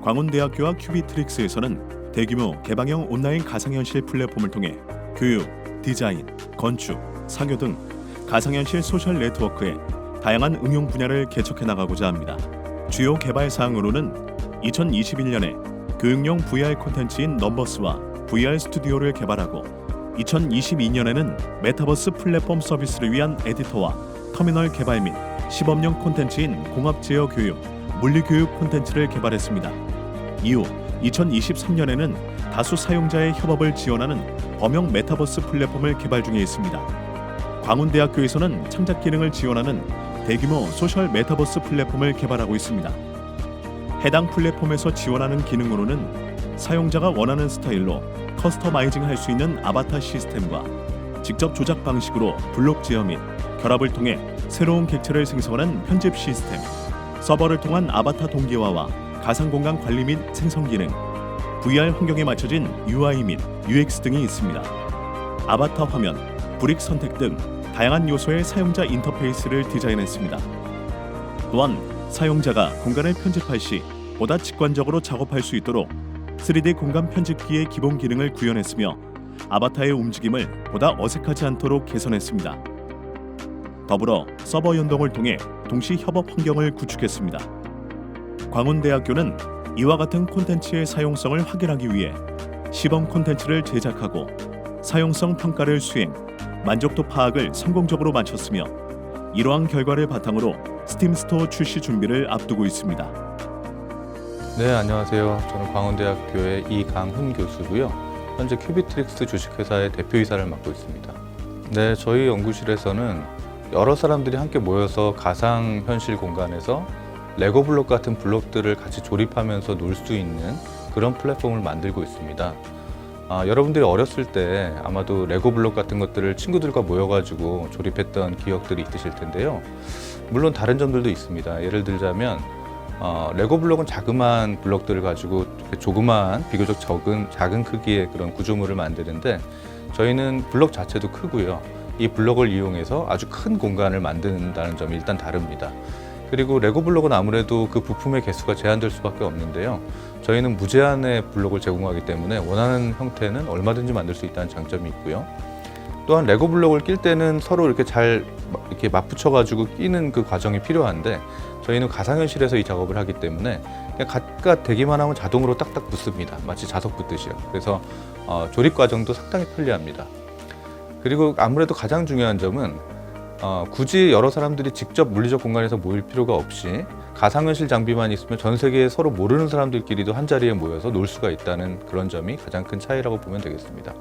광운대학교와 큐비트릭스에서는 대규모 개방형 온라인 가상현실 플랫폼을 통해 교육, 디자인, 건축, 상교 등 가상현실 소셜 네트워크의 다양한 응용 분야를 개척해 나가고자 합니다. 주요 개발 사항으로는 2021년에 교육용 VR 콘텐츠인 넘버스와 VR 스튜디오를 개발하고 2022년에는 메타버스 플랫폼 서비스를 위한 에디터와 터미널 개발 및 시범용 콘텐츠인 공합제어 교육, 물리교육 콘텐츠를 개발했습니다. 이후 2023년에는 다수 사용자의 협업을 지원하는 범용 메타버스 플랫폼을 개발 중에 있습니다. 광운대학교에서는 창작 기능을 지원하는 대규모 소셜 메타버스 플랫폼을 개발하고 있습니다. 해당 플랫폼에서 지원하는 기능으로는 사용자가 원하는 스타일로 커스터마이징 할 수 있는 아바타 시스템과 직접 조작 방식으로 블록 제어 및 결합을 통해 새로운 객체를 생성하는 편집 시스템, 서버를 통한 아바타 동기화와 가상공간 관리 및 생성 기능, VR 환경에 맞춰진 UI 및 UX 등이 있습니다. 아바타 화면, 브릭 선택 등 다양한 요소의 사용자 인터페이스를 디자인했습니다. 또한 사용자가 공간을 편집할 시 보다 직관적으로 작업할 수 있도록 3D 공간 편집기의 기본 기능을 구현했으며 아바타의 움직임을 보다 어색하지 않도록 개선했습니다. 더불어 서버 연동을 통해 동시 협업 환경을 구축했습니다. 광운대학교는 이와 같은 콘텐츠의 사용성을 확인하기 위해 시범 콘텐츠를 제작하고 사용성 평가를 수행, 만족도 파악을 성공적으로 마쳤으며 이러한 결과를 바탕으로 스팀 스토어 출시 준비를 앞두고 있습니다. 네, 안녕하세요. 저는 광운대학교의 이강훈 교수고요. 현재 큐비트릭스 주식회사의 대표이사를 맡고 있습니다. 네, 저희 연구실에서는 여러 사람들이 함께 모여서 가상현실 공간에서 레고 블록 같은 블록들을 같이 조립하면서 놀 수 있는 그런 플랫폼을 만들고 있습니다. 여러분들이 어렸을 때 아마도 레고 블록 같은 것들을 친구들과 모여가지고 조립했던 기억들이 있으실 텐데요. 물론 다른 점들도 있습니다. 예를 들자면 레고 블록은 자그마한 블록들을 가지고 조그마한 비교적 작은 크기의 그런 구조물을 만드는데 저희는 블록 자체도 크고요. 이 블록을 이용해서 아주 큰 공간을 만든다는 점이 일단 다릅니다. 그리고 레고 블록은 아무래도 그 부품의 개수가 제한될 수밖에 없는데요. 저희는 무제한의 블록을 제공하기 때문에 원하는 형태는 얼마든지 만들 수 있다는 장점이 있고요. 또한 레고 블록을 낄 때는 서로 이렇게 잘 맞붙여 가지고 끼는 그 과정이 필요한데 저희는 가상현실에서 이 작업을 하기 때문에 그냥 갖다 대기만 하면 자동으로 딱딱 붙습니다. 마치 자석 붙듯이요. 그래서 조립 과정도 상당히 편리합니다. 그리고 아무래도 가장 중요한 점은 굳이 여러 사람들이 직접 물리적 공간에서 모일 필요가 없이 가상현실 장비만 있으면 전 세계에 서로 모르는 사람들끼리도 한 자리에 모여서 놀 수가 있다는 그런 점이 가장 큰 차이라고 보면 되겠습니다.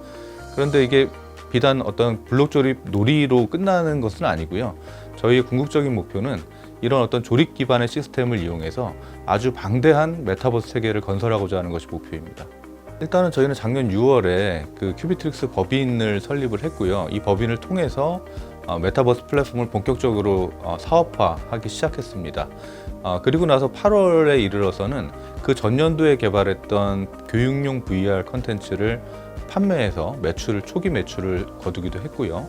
그런데 이게 비단 어떤 블록 조립 놀이로 끝나는 것은 아니고요. 저희의 궁극적인 목표는 이런 어떤 조립 기반의 시스템을 이용해서 아주 방대한 메타버스 세계를 건설하고자 하는 것이 목표입니다. 일단은 저희는 작년 6월에 그 큐비트릭스 법인을 설립을 했고요. 이 법인을 통해서 메타버스 플랫폼을 본격적으로 사업화하기 시작했습니다. 그리고 나서 8월에 이르러서는 그 전년도에 개발했던 교육용 VR 컨텐츠를 판매해서 초기 매출을 거두기도 했고요.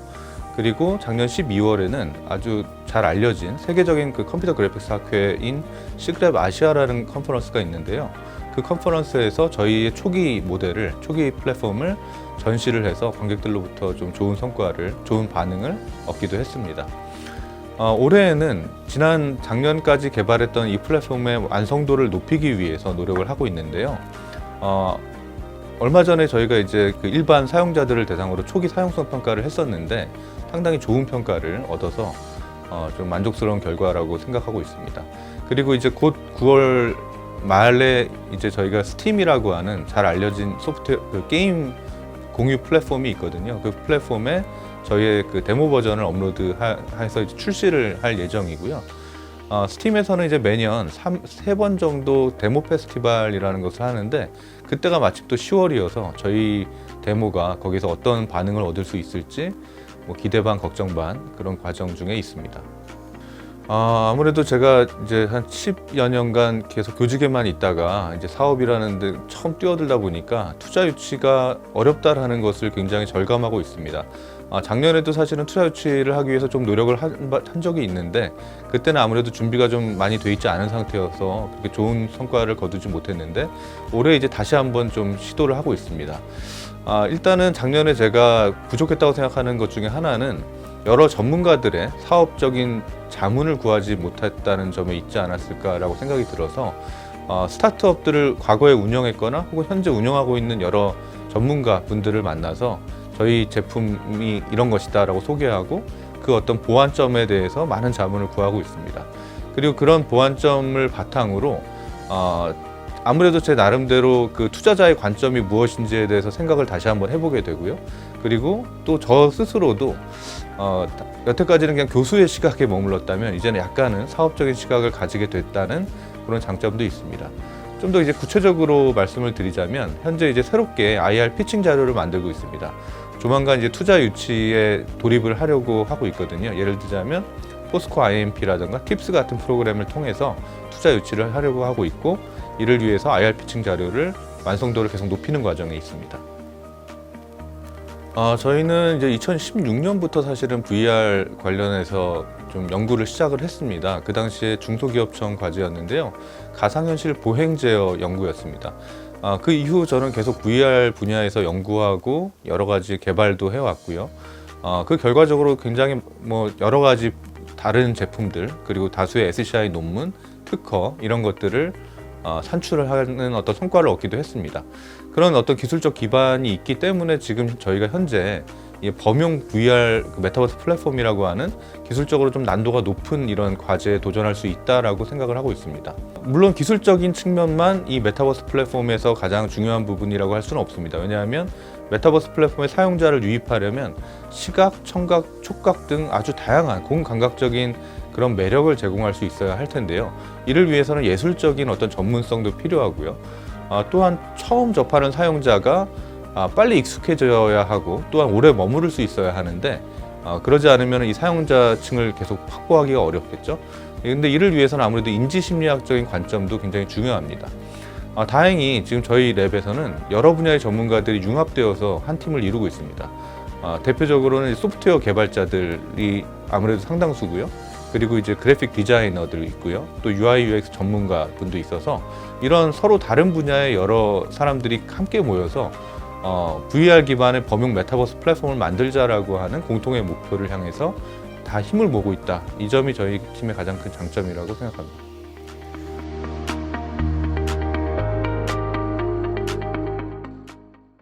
그리고 작년 12월에는 아주 잘 알려진 세계적인 그 컴퓨터 그래픽스 학회인 시그랩 아시아라는 컨퍼런스가 있는데요. 그 컨퍼런스에서 저희의 초기 플랫폼을 전시를 해서 관객들로부터 좀 좋은 반응을 얻기도 했습니다. 올해에는 작년까지 개발했던 이 플랫폼의 완성도를 높이기 위해서 노력을 하고 있는데요. 얼마 전에 저희가 이제 그 일반 사용자들을 대상으로 초기 사용성 평가를 했었는데 상당히 좋은 평가를 얻어서 좀 만족스러운 결과라고 생각하고 있습니다. 그리고 이제 곧 9월 말에 이제 저희가 스팀이라고 하는 잘 알려진 그 게임 공유 플랫폼이 있거든요. 그 플랫폼에 저희의 그 데모 버전을 업로드해서 이제 출시를 할 예정이고요. 스팀에서는 이제 매년 3번 정도 데모 페스티벌이라는 것을 하는데 그때가 마침 또 10월이어서 저희 데모가 거기서 어떤 반응을 얻을 수 있을지 기대 반 걱정 반 그런 과정 중에 있습니다. 아무래도 제가 이제 한 10여 년간 계속 교직에만 있다가 이제 사업이라는 데 처음 뛰어들다 보니까 투자 유치가 어렵다라는 것을 굉장히 절감하고 있습니다. 작년에도 사실은 투자 유치를 하기 위해서 좀 노력을 한 적이 있는데 그때는 아무래도 준비가 좀 많이 돼 있지 않은 상태여서 그렇게 좋은 성과를 거두지 못했는데 올해 이제 다시 한번 좀 시도를 하고 있습니다. 일단은 작년에 제가 부족했다고 생각하는 것 중에 하나는 여러 전문가들의 사업적인 자문을 구하지 못했다는 점에 있지 않았을까라고 생각이 들어서 스타트업들을 과거에 운영했거나 혹은 현재 운영하고 있는 여러 전문가 분들을 만나서 저희 제품이 이런 것이다라고 소개하고 그 어떤 보완점에 대해서 많은 자문을 구하고 있습니다. 그리고 그런 보완점을 바탕으로 아무래도 제 나름대로 그 투자자의 관점이 무엇인지에 대해서 생각을 다시 한번 해보게 되고요. 그리고 또 저 스스로도 여태까지는 그냥 교수의 시각에 머물렀다면 이제는 약간은 사업적인 시각을 가지게 됐다는 그런 장점도 있습니다. 좀 더 이제 구체적으로 말씀을 드리자면 현재 이제 새롭게 IR 피칭 자료를 만들고 있습니다. 조만간 이제 투자 유치에 돌입을 하려고 하고 있거든요. 예를 들자면 포스코 IMP라든가 팁스 같은 프로그램을 통해서 투자 유치를 하려고 하고 있고 이를 위해서 IR 피칭 자료를 완성도를 계속 높이는 과정에 있습니다. 저희는 이제 2016년부터 사실은 VR 관련해서 좀 연구를 시작을 했습니다. 그 당시에 중소기업청 과제였는데요. 가상현실 보행 제어 연구였습니다. 그 이후 저는 계속 VR 분야에서 연구하고 여러 가지 개발도 해왔고요. 그 결과적으로 굉장히 여러 가지 다른 제품들 그리고 다수의 SCI 논문, 특허 이런 것들을 산출을 하는 어떤 성과를 얻기도 했습니다. 그런 어떤 기술적 기반이 있기 때문에 지금 저희가 현재 이 범용 VR 메타버스 플랫폼이라고 하는 기술적으로 좀 난도가 높은 이런 과제에 도전할 수 있다라고 생각을 하고 있습니다. 물론 기술적인 측면만 이 메타버스 플랫폼에서 가장 중요한 부분이라고 할 수는 없습니다. 왜냐하면 메타버스 플랫폼의 사용자를 유입하려면 시각, 청각, 촉각 등 아주 다양한 공감각적인 그런 매력을 제공할 수 있어야 할 텐데요. 이를 위해서는 예술적인 어떤 전문성도 필요하고요. 또한 처음 접하는 사용자가 빨리 익숙해져야 하고 또한 오래 머무를 수 있어야 하는데 그러지 않으면 이 사용자층을 계속 확보하기가 어렵겠죠. 근데 이를 위해서는 아무래도 인지심리학적인 관점도 굉장히 중요합니다. 다행히 지금 저희 랩에서는 여러 분야의 전문가들이 융합되어서 한 팀을 이루고 있습니다. 대표적으로는 소프트웨어 개발자들이 아무래도 상당수고요. 그리고 이제 그래픽 디자이너들 있고요. 또 UI UX 전문가 분도 있어서 이런 서로 다른 분야의 여러 사람들이 함께 모여서 VR 기반의 범용 메타버스 플랫폼을 만들자라고 하는 공통의 목표를 향해서 다 힘을 모으고 있다. 이 점이 저희 팀의 가장 큰 장점이라고 생각합니다.